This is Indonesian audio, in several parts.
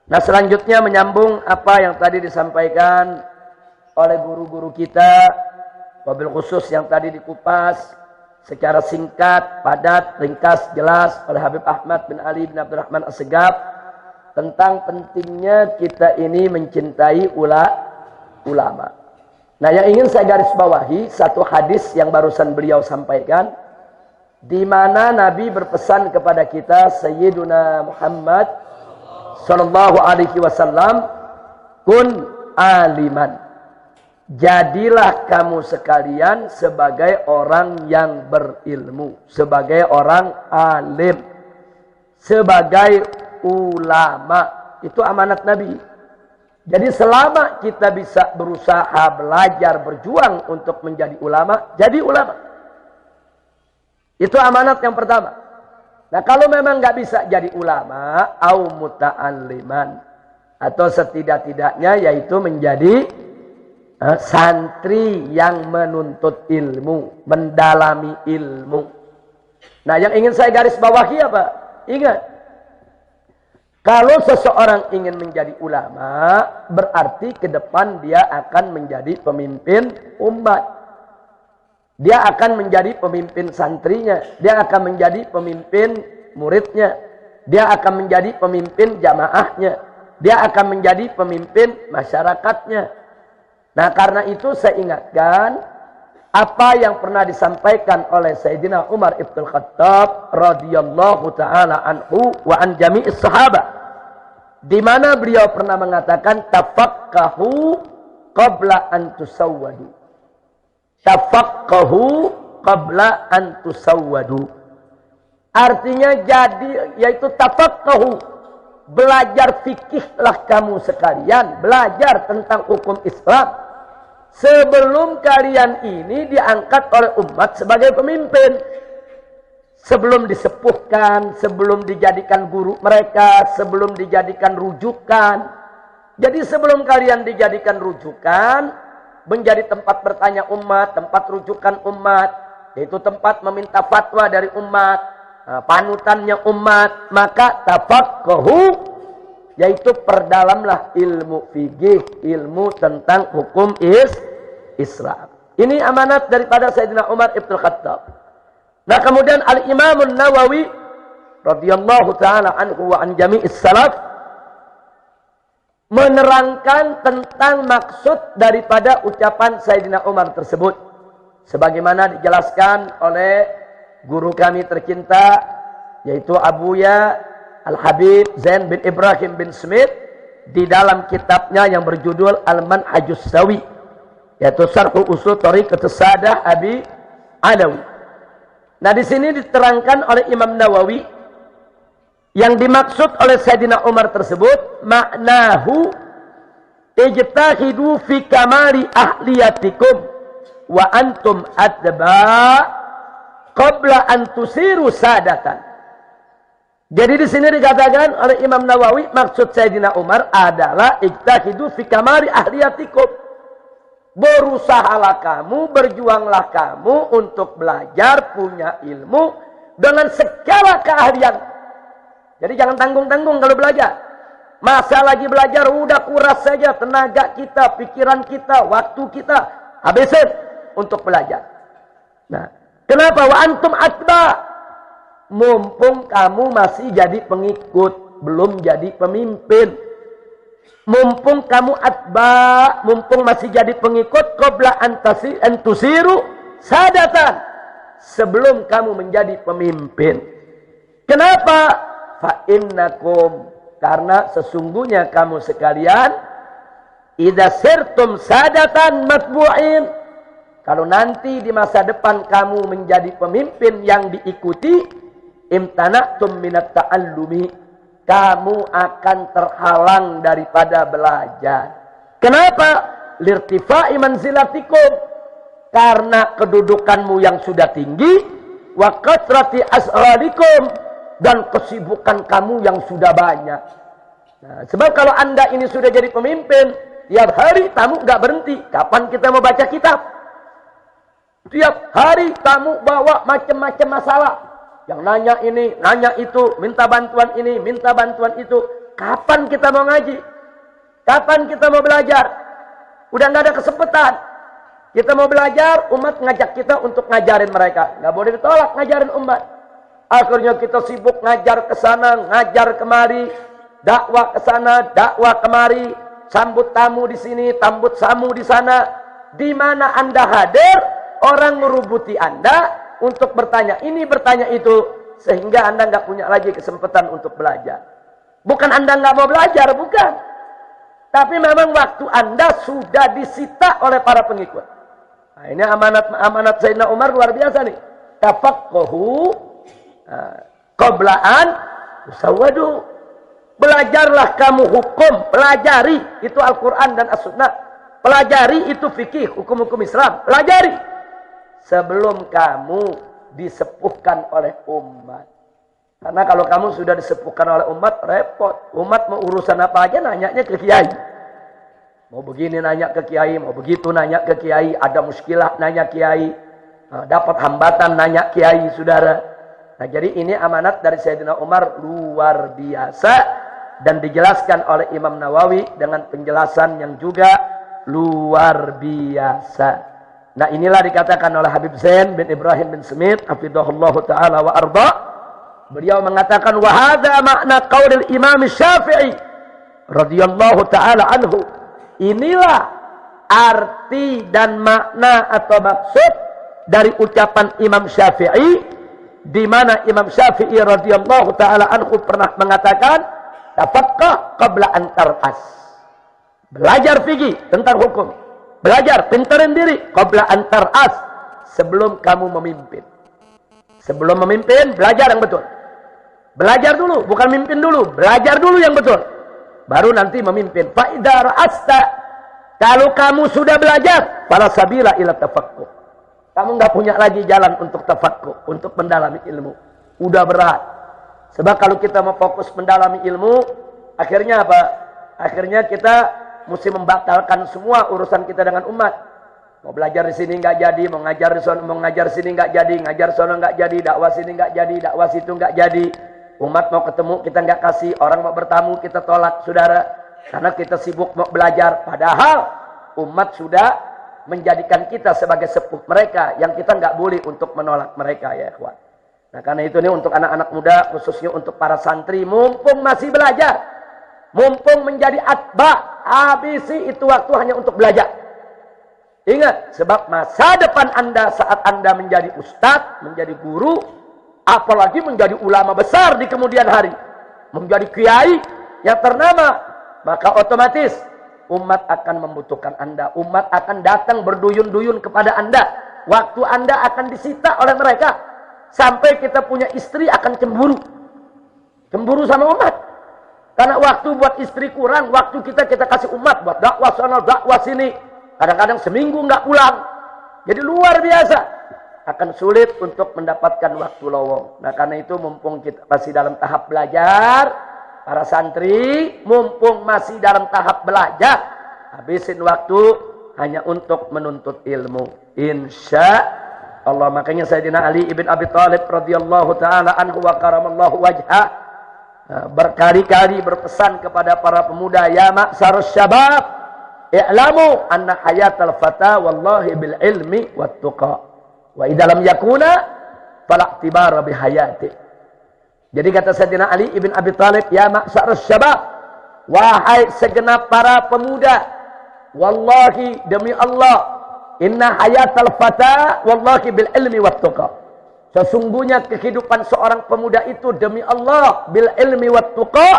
Nah, selanjutnya menyambung apa yang tadi disampaikan oleh guru-guru kita, wabil khusus yang tadi dikupas secara singkat, padat, ringkas, jelas oleh Habib Ahmad bin Ali bin Abdurrahman As-Segaf tentang pentingnya kita ini mencintai ulama. Nah, yang ingin saya garis bawahi satu hadis yang barusan beliau sampaikan, di mana Nabi berpesan kepada kita, Sayyiduna Muhammad sallallahu alaihi wasallam, kun aliman. Jadilah kamu sekalian sebagai orang yang berilmu, sebagai orang alim, sebagai ulama. Itu amanat Nabi. Jadi selama kita bisa berusaha, belajar, berjuang untuk menjadi ulama, jadi ulama. Itu amanat yang pertama. Nah, kalau memang nggak bisa jadi ulama, au muta'alliman, atau setidak-tidaknya yaitu menjadi santri yang menuntut ilmu, mendalami ilmu. Nah, yang ingin saya garis bawahi apa? Ingat, kalau seseorang ingin menjadi ulama, berarti ke depan dia akan menjadi pemimpin umat. Dia akan menjadi pemimpin santrinya, dia akan menjadi pemimpin muridnya, dia akan menjadi pemimpin jamaahnya, dia akan menjadi pemimpin masyarakatnya. Nah, karena itu saya ingatkan apa yang pernah disampaikan oleh Sayyidina Umar ibn Khattab radhiyallahu taala anhu wa an jami'is sahabat, di mana beliau pernah mengatakan tafaqahu qabla an tusawwadu. Tafaqahu qabla an tusawwadu. Artinya jadi, yaitu tafaqahu, belajar fikihlah kamu sekalian, belajar tentang hukum Islam sebelum kalian ini diangkat oleh umat sebagai pemimpin. Sebelum disepuhkan, sebelum dijadikan guru mereka, sebelum dijadikan rujukan. Jadi sebelum kalian dijadikan rujukan, menjadi tempat bertanya umat, tempat rujukan umat, yaitu tempat meminta fatwa dari umat, panutannya umat, maka tafaqahu, yaitu perdalamlah ilmu fikih, ilmu tentang hukum Islam. Ini amanat daripada Sayyidina Umar ibn Khattab. Nah, kemudian Al-Imam Nawawi radhiyallahu taala anhu wa an jami'is salaf menerangkan tentang maksud daripada ucapan Sayyidina Umar tersebut, sebagaimana dijelaskan oleh guru kami tercinta, yaitu Abuya Al-Habib Zain bin Ibrahim bin Smith, di dalam kitabnya yang berjudul Al-Manhajus Sawi, yaitu Syarh Usul Thariqatus Sadah Abi Alawi. Nah, di sini diterangkan oleh Imam Nawawi yang dimaksud oleh Sayyidina Umar tersebut, maknahu ijtahidu fi kamali ahliyatikum wa antum adba qabla an tusiru sadatan. Jadi di sini dikatakan oleh Imam Nawawi, maksud Sayyidina Umar adalah ijtahidu fi kamali ahliyatikum. Berusahalah kamu, berjuanglah kamu untuk belajar, punya ilmu dengan segala keahlian. Jadi jangan tanggung-tanggung kalau belajar. Masa lagi belajar, udah kuras saja tenaga kita, pikiran kita, waktu kita, habisin untuk belajar. Nah, kenapa? Wa antum atba. Mumpung kamu masih jadi pengikut, belum jadi pemimpin. Mumpung kamu atba, mumpung masih jadi pengikut, qabla antusiru sadatan, sebelum kamu menjadi pemimpin. Kenapa? Fa innakum, karena sesungguhnya kamu sekalian, idza sirtum sadatan matbu'in, kalau nanti di masa depan kamu menjadi pemimpin yang diikuti, imtana'tum minat ta'allumi, kamu akan terhalang daripada belajar. Kenapa? Lirtifa'i manzilatikum, karena kedudukanmu yang sudah tinggi, wa katsrati as'alikum, dan kesibukan kamu yang sudah banyak. Nah, sebab kalau anda ini sudah jadi pemimpin, tiap hari kamu nggak berhenti. Kapan kita mau baca kitab? Tiap hari kamu bawa macam-macam masalah. Yang nanya ini, nanya itu, minta bantuan ini, minta bantuan itu. Kapan kita mau ngaji? Kapan kita mau belajar? Udah nggak ada kesempatan. Kita mau belajar, umat ngajak kita untuk ngajarin mereka. Nggak boleh ditolak ngajarin umat. Akhirnya kita sibuk ngajar ke sana, ngajar kemari, dakwah ke sana, dakwah kemari, sambut tamu di sini, sambut tamu di sana. Di mana Anda hadir, orang merubuti Anda untuk bertanya ini, bertanya itu, sehingga Anda nggak punya lagi kesempatan untuk belajar. Bukan Anda nggak mau belajar, bukan. Tapi memang waktu Anda sudah disita oleh para pengikut. Nah, ini amanat Sayyidina Umar luar biasa nih. Tafaqquhu qabla an tusawwadu. Belajarlah kamu hukum, pelajari itu Al-Quran dan As-Sunnah. Pelajari itu fikih, hukum-hukum Islam. Pelajari sebelum kamu disepuhkan oleh umat. Karena kalau kamu sudah disepuhkan oleh umat, repot. Umat mau urusan apa aja nanyanya ke kiai. Mau begini nanya ke kiai, mau begitu nanya ke kiai. Ada muskilah nanya kiai. Dapat hambatan nanya kiai, saudara. Nah, jadi ini amanat dari Sayyidina Umar luar biasa. Dan dijelaskan oleh Imam Nawawi dengan penjelasan yang juga luar biasa. Nah, inilah dikatakan oleh Habib Zain bin Ibrahim bin Smith, hafidhahullahu ta'ala wa arda. Beliau mengatakan wa hadza makna qaulil Imam Syafi'i radhiyallahu taala anhu. Inilah arti dan makna atau maksud dari ucapan Imam Syafi'i, di mana Imam Syafi'i radhiyallahu taala anhu pernah mengatakan tafaqqah qabla an tar'as. Belajar fikih tentang hukum. Belajar pintarin diri qabla an tar'as, sebelum kamu memimpin. Sebelum memimpin, belajar yang betul. Belajar dulu, bukan mimpin dulu. Belajar dulu yang betul. Baru nanti memimpin. Fa'idha ra'asta. Kalau kamu sudah belajar, fala sabila ila tafaqquh. Kamu nggak punya lagi jalan untuk tafaqquh, untuk mendalami ilmu. Udah berat. Sebab kalau kita mau fokus mendalami ilmu, akhirnya apa? Akhirnya kita mesti membatalkan semua urusan kita dengan umat. Mau belajar di sini nggak jadi, mau ngajar di sana, mau ngajar sini nggak jadi, ngajar sana nggak jadi, dakwah sini nggak jadi, dakwah situ nggak jadi. Umat mau ketemu kita nggak kasih, orang mau bertamu kita tolak, saudara. Karena kita sibuk mau belajar. Padahal umat sudah menjadikan kita sebagai sepuh mereka, yang kita nggak boleh untuk menolak mereka, ya ikhwan. Nah, karena itu nih untuk anak-anak muda, khususnya untuk para santri, mumpung masih belajar, mumpung menjadi atba, habisi itu waktu hanya untuk belajar. Ingat, sebab masa depan Anda saat Anda menjadi ustadz, menjadi guru, apalagi menjadi ulama besar di kemudian hari, menjadi kiai yang ternama, maka otomatis umat akan membutuhkan Anda. Umat akan datang berduyun-duyun kepada Anda. Waktu Anda akan disita oleh mereka. Sampai kita punya istri akan cemburu. Cemburu sama umat. Karena waktu buat istri kurang, waktu kita kasih umat buat dakwah sana, dakwah sini. Kadang-kadang seminggu nggak pulang. Jadi luar biasa. Akan sulit untuk mendapatkan waktu lowong. Nah, karena itu mumpung kita masih dalam tahap belajar, para santri mumpung masih dalam tahap belajar, habisin waktu hanya untuk menuntut ilmu. Insya Allah. Makanya Sayyidina Ali ibn Abi Thalib radhiyallahu taala anhu wa karamallahu wajhah berkali-kali berpesan kepada para pemuda, ya ma'syarus syabab, i'lamu anna hayatal fata wallahi bil ilmi wat tuqa. Wa idza lam yakuna fala i'tibara bi hayati. Jadi kata Sayyidina Ali ibn Abi Thalib, ya ma'syarus syabab, wahai segenap para pemuda, wallahi demi Allah, inna hayatal fata wallahi bil ilmi wat tuqa. Sesungguhnya kehidupan seorang pemuda itu demi Allah bil ilmi wat tuqa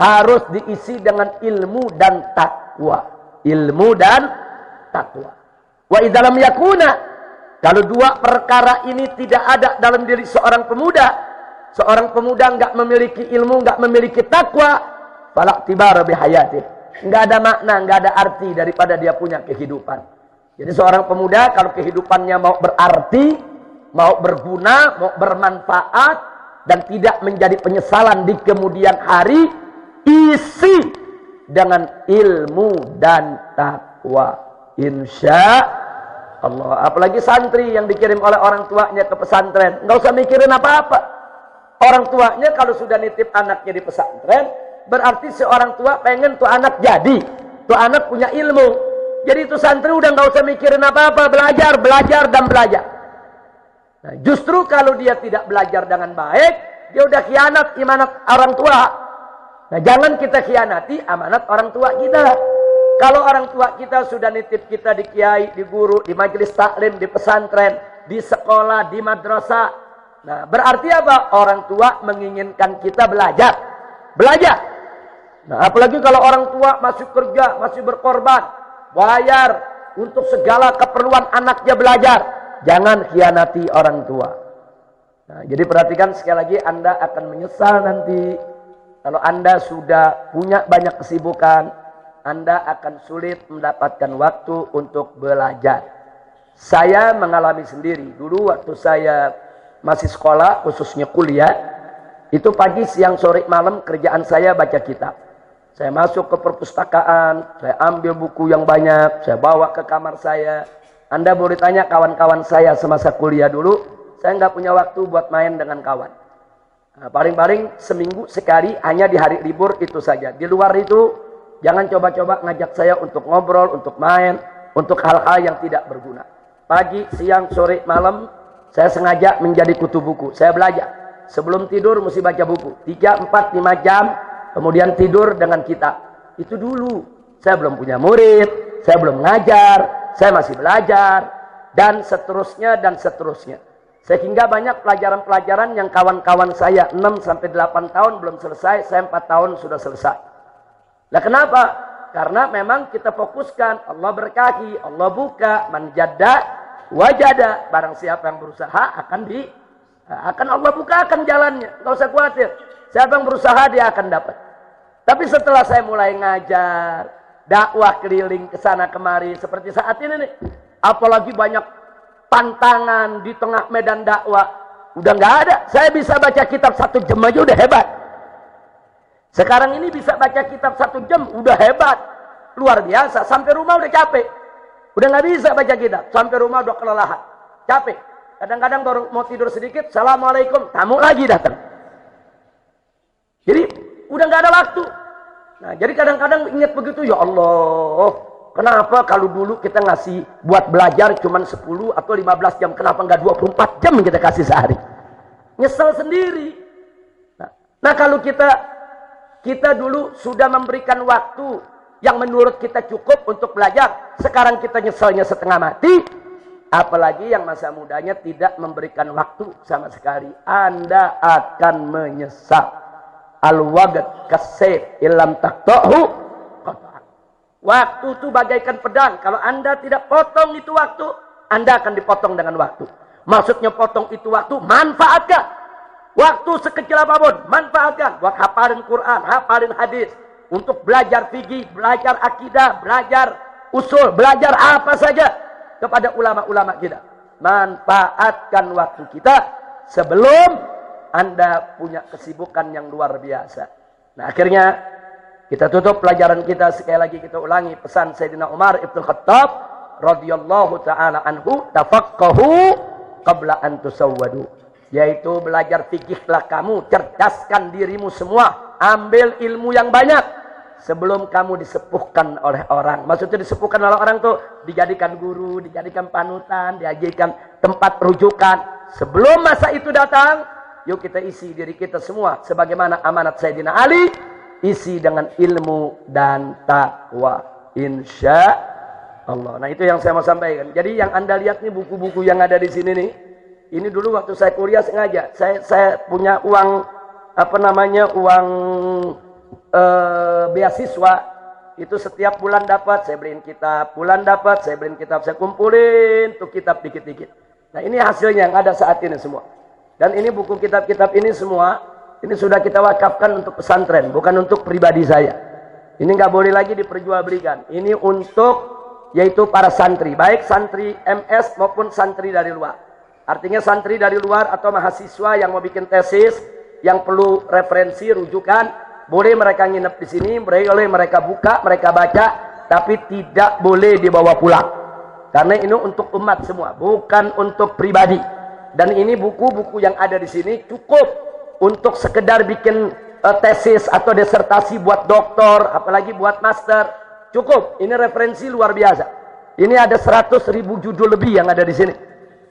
harus diisi dengan ilmu dan takwa. Ilmu dan takwa. Wa idza lam yakuna, kalau dua perkara ini tidak ada dalam diri seorang pemuda enggak memiliki ilmu, enggak memiliki takwa, fala i'tibara bi hayati. Enggak ada makna, enggak ada arti daripada dia punya kehidupan. Jadi seorang pemuda kalau kehidupannya mau berarti, mau berguna, mau bermanfaat dan tidak menjadi penyesalan di kemudian hari, isi dengan ilmu dan takwa. Insya Allah. Apalagi santri yang dikirim oleh orang tuanya ke pesantren, nggak usah mikirin apa-apa. Orang tuanya kalau sudah nitip anaknya di pesantren, berarti seorang tua pengen tuh anak jadi, tuh anak punya ilmu. Jadi itu santri udah nggak usah mikirin apa-apa, belajar, belajar dan belajar. Nah, justru kalau dia tidak belajar dengan baik, dia udah khianat amanat orang tua. Nah, jangan kita khianati amanat orang tua kita. Kalau orang tua kita sudah nitip kita di kiai, di guru, di majelis taklim, di pesantren, di sekolah, di madrasah. Nah, berarti apa? Orang tua menginginkan kita belajar. Belajar. Nah, apalagi kalau orang tua masih kerja, masih berkorban, bayar untuk segala keperluan anaknya belajar. Jangan khianati orang tua. Nah, jadi perhatikan sekali lagi, Anda akan menyesal nanti. Kalau Anda sudah punya banyak kesibukan, Anda akan sulit mendapatkan waktu untuk belajar. Saya mengalami sendiri. Dulu waktu saya masih sekolah, khususnya kuliah, itu pagi, siang, sore, malam kerjaan saya baca kitab. Saya masuk ke perpustakaan, saya ambil buku yang banyak, saya bawa ke kamar saya. Anda boleh tanya kawan-kawan saya semasa kuliah dulu, saya nggak punya waktu buat main dengan kawan. Nah, paling-paling seminggu sekali, hanya di hari libur itu saja. Di luar itu, jangan coba-coba ngajak saya untuk ngobrol, untuk main, untuk hal-hal yang tidak berguna. Pagi, siang, sore, malam, saya sengaja menjadi kutu buku. Saya belajar. Sebelum tidur mesti baca buku. 3, 4, 5 jam, kemudian tidur dengan kitab. Itu dulu. Saya belum punya murid, saya belum ngajar, saya masih belajar, dan seterusnya, dan seterusnya. Sehingga banyak pelajaran-pelajaran yang kawan-kawan saya 6-8 tahun belum selesai, saya 4 tahun sudah selesai. Nah, kenapa? Karena memang kita fokuskan, Allah berkahi, Allah buka, man jadda wajada. Barang siapa yang berusaha akan Allah bukakan jalannya. Enggak usah khawatir. Siapa yang berusaha dia akan dapat. Tapi setelah saya mulai ngajar, dakwah keliling ke sana kemari seperti saat ini nih, apalagi banyak tantangan di tengah medan dakwah, udah nggak ada. Saya bisa baca kitab 1 jam aja udah hebat. Sekarang ini bisa baca kitab 1 jam udah hebat, luar biasa. Sampai rumah udah capek, udah nggak bisa baca kitab. Sampai rumah udah kelelahan, capek. Kadang-kadang baru mau tidur sedikit, assalamualaikum, tamu lagi datang. Jadi udah nggak ada waktu. Nah, jadi kadang-kadang ingat begitu, ya Allah, kenapa kalau dulu kita ngasih buat belajar cuma 10 atau 15 jam, kenapa nggak 24 jam kita kasih sehari? Nyesel sendiri. Nah, kalau kita dulu sudah memberikan waktu yang menurut kita cukup untuk belajar, sekarang kita nyeselnya setengah mati, apalagi yang masa mudanya tidak memberikan waktu sama sekali, Anda akan menyesal. Al-waqt kasayf illam taqta'hu qata'an. Waktu itu bagaikan pedang, kalau Anda tidak potong itu waktu, Anda akan dipotong dengan waktu. Maksudnya potong itu waktu, manfaatkan. Waktu sekecil apapun, manfaatkan. Buat hafalin Quran, hafalin hadis, untuk belajar fikih, belajar akidah, belajar usul, belajar apa saja kepada ulama-ulama kita. Manfaatkan waktu kita sebelum Anda punya kesibukan yang luar biasa. Nah, akhirnya kita tutup pelajaran kita, sekali lagi kita ulangi pesan Sayyidina Umar Ibn Khattab radhiyallahu taala anhu, tafaqahu qabla an tusawwadu. Yaitu belajar fikihlah kamu, cerdaskan dirimu semua, ambil ilmu yang banyak sebelum kamu disepuhkan oleh orang. Maksudnya disepuhkan oleh orang tuh dijadikan guru, dijadikan panutan, dijadikan tempat rujukan. Sebelum masa itu datang, yuk kita isi diri kita semua sebagaimana amanat Sayyidina Ali, isi dengan ilmu dan takwa, insya Allah. Nah, itu yang saya mau sampaikan. Jadi yang Anda lihat nih, buku-buku yang ada di sini nih, ini dulu waktu saya kuliah sengaja saya punya uang uang beasiswa, itu setiap bulan dapat saya beliin kitab, saya beliin kitab, saya kumpulin tuh kitab dikit-dikit. Nah, ini hasilnya yang ada saat ini semua. Dan ini buku kitab-kitab ini semua, ini sudah kita wakafkan untuk pesantren, bukan untuk pribadi saya. Ini nggak boleh lagi diperjualbelikan. Ini untuk yaitu para santri, baik santri MS maupun santri dari luar. Artinya santri dari luar atau mahasiswa yang mau bikin tesis, yang perlu referensi, rujukan, boleh mereka nginep di sini, boleh mereka buka, mereka baca, tapi tidak boleh dibawa pulang. Karena ini untuk umat semua, bukan untuk pribadi. Dan ini buku-buku yang ada di sini cukup untuk sekedar bikin tesis atau disertasi buat doktor, apalagi buat master, cukup. Ini referensi luar biasa. Ini ada 100.000 judul lebih yang ada di sini.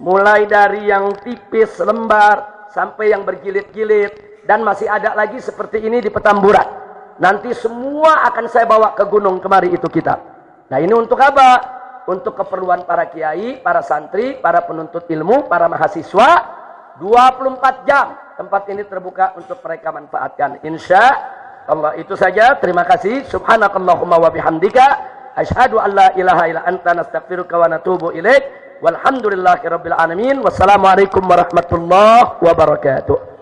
Mulai dari yang tipis lembar sampai yang berjilid-jilid, dan masih ada lagi seperti ini di Petamburan. Nanti semua akan saya bawa ke gunung kemari itu kitab. Nah, ini untuk apa? Untuk keperluan para kiai, para santri, para penuntut ilmu, para mahasiswa. 24 jam tempat ini terbuka untuk mereka manfaatkan. Insya Allah itu saja. Terima kasih. Subhanakallahumma wa bihamdika asyhadu an la ilaha illa anta nastaghfiruka wa natubu ilaik. Walhamdulillahirabbil alamin. Wassalamualaikum warahmatullahi wabarakatuh.